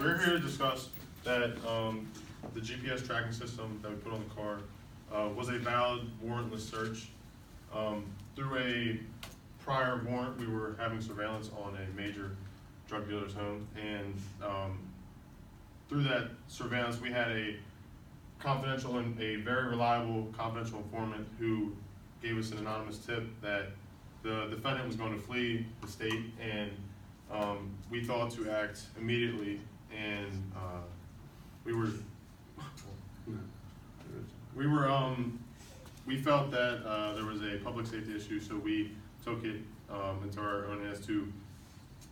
we're here to discuss that the GPS tracking system that we put on the car was a valid warrantless search. Through a prior warrant, we were having surveillance on a major drug dealer's home, and through that surveillance, we had a confidential and a very reliable confidential informant who gave us an anonymous tip that the defendant was going to flee the state, and we thought to act immediately, and we felt that there was a public safety issue, so we took it into our own hands to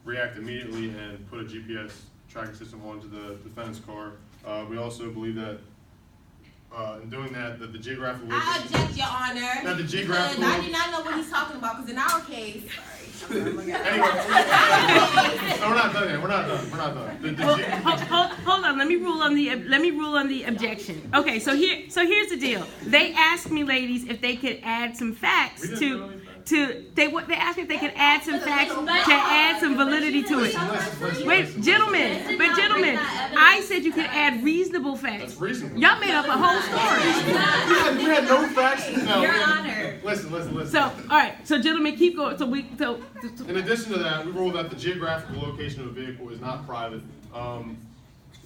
react immediately and put a GPS tracking system onto the defendant's car. We also believe that in doing that, the geographical I object, Your Honor. That the geographical. I did not know what he's talking about, because in our case. Anyway, we're not done yet. We're not done. Hold on. Let me rule on the objection. Okay. So here's the deal. They asked me, ladies, if they could add some facts they asked me if they could add some facts to add some validity to it. Wait, gentlemen, I said you could add reasonable facts. That's reasonable. Y'all made up a whole story. We had no facts. No, Your Honor. Listen. So, all right. So, gentlemen, keep going. In addition to that, we ruled that the geographical location of a vehicle is not private.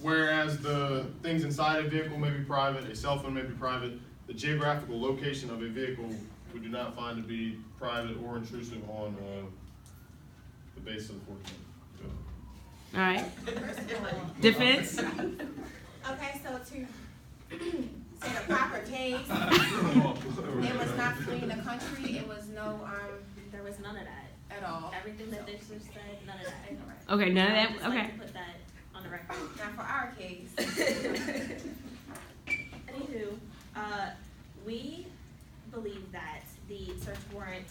Whereas the things inside a vehicle may be private, a cell phone may be private, the geographical location of a vehicle we do not find to be private or intrusive on the basis of the 14th. All right. Defense? Okay, so to say the proper case, it was not fleeing the country. It was no, there was none of that at all. Everything that they just said, none of that. Okay, none of I'd that. just like Okay. to put that on the record. Now for our case. Anywho, we believe that the search warrant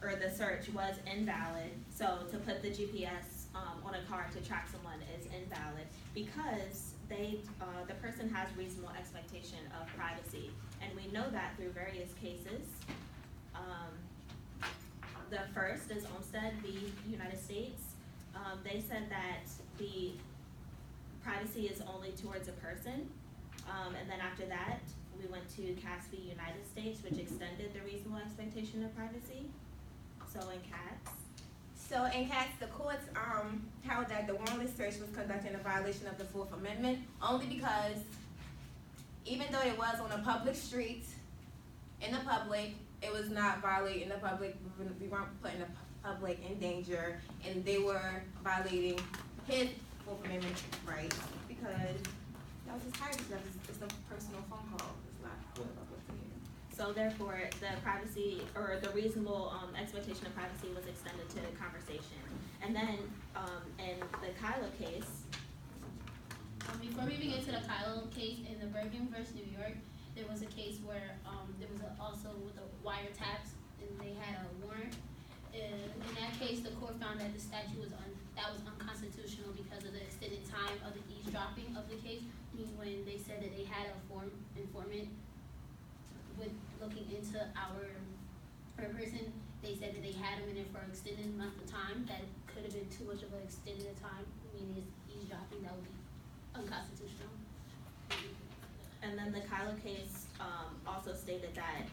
or the search was invalid. So to put the GPS on a car to track someone is invalid because the person has reasonable expectation of privacy, and we know that through various cases. The first is Olmstead v. United States. They said that the privacy is only towards a person, and then after that, we went to Cass v. United States, which extended the reasonable expectation of privacy. So in Cass, the courts held that the warrantless search was conducted in a violation of the Fourth Amendment, only because even though it was on a public street, in the public, it was not violating the public. We weren't putting the public in danger, and they were violating his Fourth Amendment rights because that was his privacy. It's a personal phone call. It's not public to hear. So therefore, the privacy or the reasonable expectation of privacy was extended to conversation. And then in the Kylo case. Before we even get to the Kylo case, in the Bergen versus New York, there was a case where there was also with the wiretaps, and they had a warrant. In that case, the court found that the statute was unconstitutional because of the extended time of the eavesdropping of the case. Meaning when they said that they had a informant with looking into our person, they said that they had him in it for an extended amount of time. That could have been too much of an extended time, meaning it's eavesdropping. That would be unconstitutional. And then the Kylo case also stated that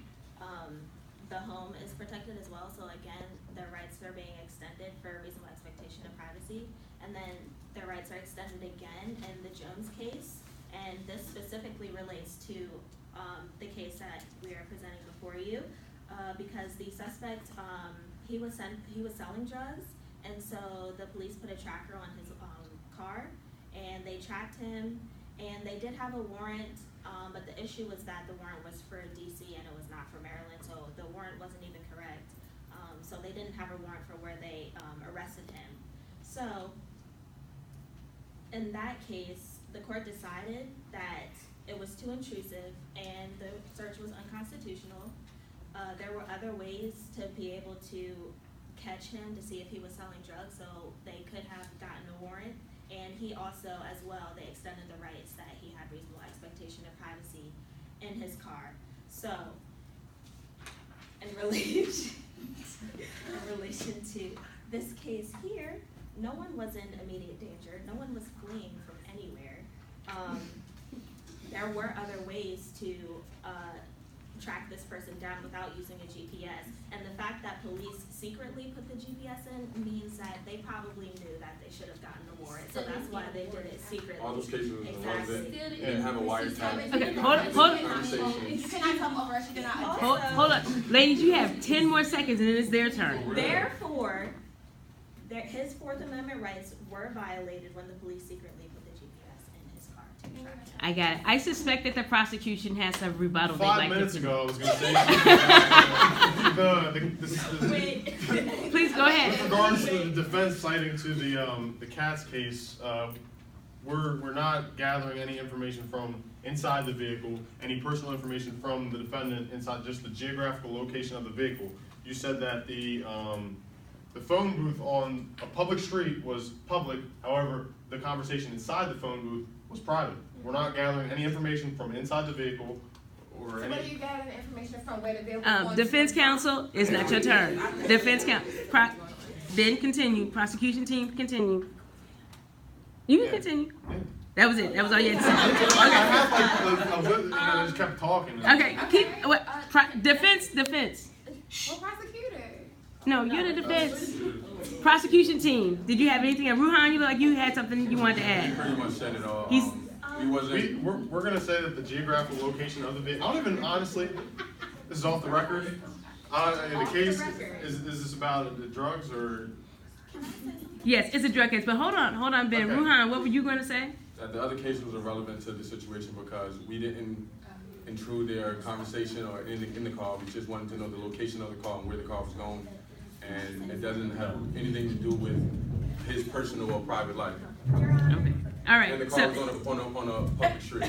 the home is protected as well. So again, their rights are being extended for a reasonable expectation of privacy. And then their rights are extended again in the Jones case. And this specifically relates to the case that we are presenting before you, because the suspect he was selling drugs, and so the police put a tracker on his car, and they tracked him, and they did have a warrant, but the issue was that the warrant was for DC and it was not for Maryland, so the warrant wasn't even correct. So they didn't have a warrant for where they arrested him. So in that case, the court decided that it was too intrusive and the search was unconstitutional. There were other ways to be able to catch him to see if he was selling drugs, so they could have gotten a warrant. And he also, as well, they extended the rights that he had reasonable expectation of privacy in his car. So, in relation to this case here, no one was in immediate danger. No one was fleeing from there were other ways to track this person down without using a GPS. And the fact that police secretly put the GPS in means that they probably knew that they should have gotten the warrant. So that's why they did it secretly. All those cases was Exactly. didn't have a wiretap. Okay, hold on. You cannot come over, she cannot object. Hold on. Ladies, you have 10 more seconds and then it's their turn. Therefore, his Fourth Amendment rights were violated when the police secretly put the GPS in his car to track him. I got it. I suspect that the prosecution has some rebuttal. they'd 5 like to minutes do. ago, I was going to say, Wait. Please go ahead. with regards to the defense citing to the Katz case, we're not gathering any information from inside the vehicle, any personal information from the defendant inside, just the geographical location of the vehicle. You said that the phone booth on a public street was public, however, the conversation inside the phone booth was private. We're not gathering any information from inside the vehicle or So any. where do you gather the information from where the bill was going Defense to? counsel, it's not your turn. Defense counsel, then continue. Prosecution team, continue. You can continue. That was it. That was all you had to say. I have I just kept talking. Okay, keep. Defense. Well, prosecutor. No, you're the defense. Prosecution team. Did you have anything? Ruhan, you look like you had something you wanted to He add. pretty much said it all. He's- He wasn't. We're going to say that the geographical location of the vehicle, I don't even, honestly, this is off the record. The case, is this about the drugs or? Yes, it's a drug case. But hold on, Ben. Okay. Ruhan, what were you going to say? That the other case was irrelevant to the situation because we didn't intrude their conversation or in the car. We just wanted to know the location of the car and where the car was going. And it doesn't have anything to do with his personal or private life. Okay. All And the right. car So, was on a public street.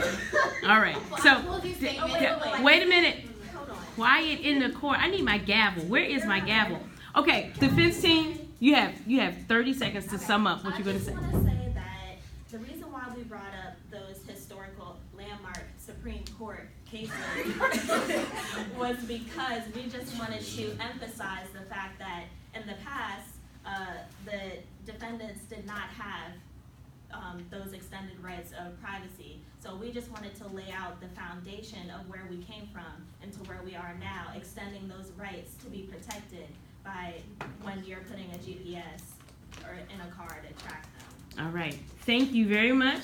all right. So, wait. wait a minute. Hold on. Quiet in the court. I need my gavel. Where is my gavel? Okay, defense team, you have 30 seconds to sum up what you're going to say. I just want to say that the reason why we brought up those historical landmark Supreme Court cases was because we just wanted to emphasize the fact that in the past, the defendants did not have those extended rights of privacy. So we just wanted to lay out the foundation of where we came from and to where we are now, extending those rights to be protected by when you're putting a GPS or in a car to track them. All right. Thank you very much.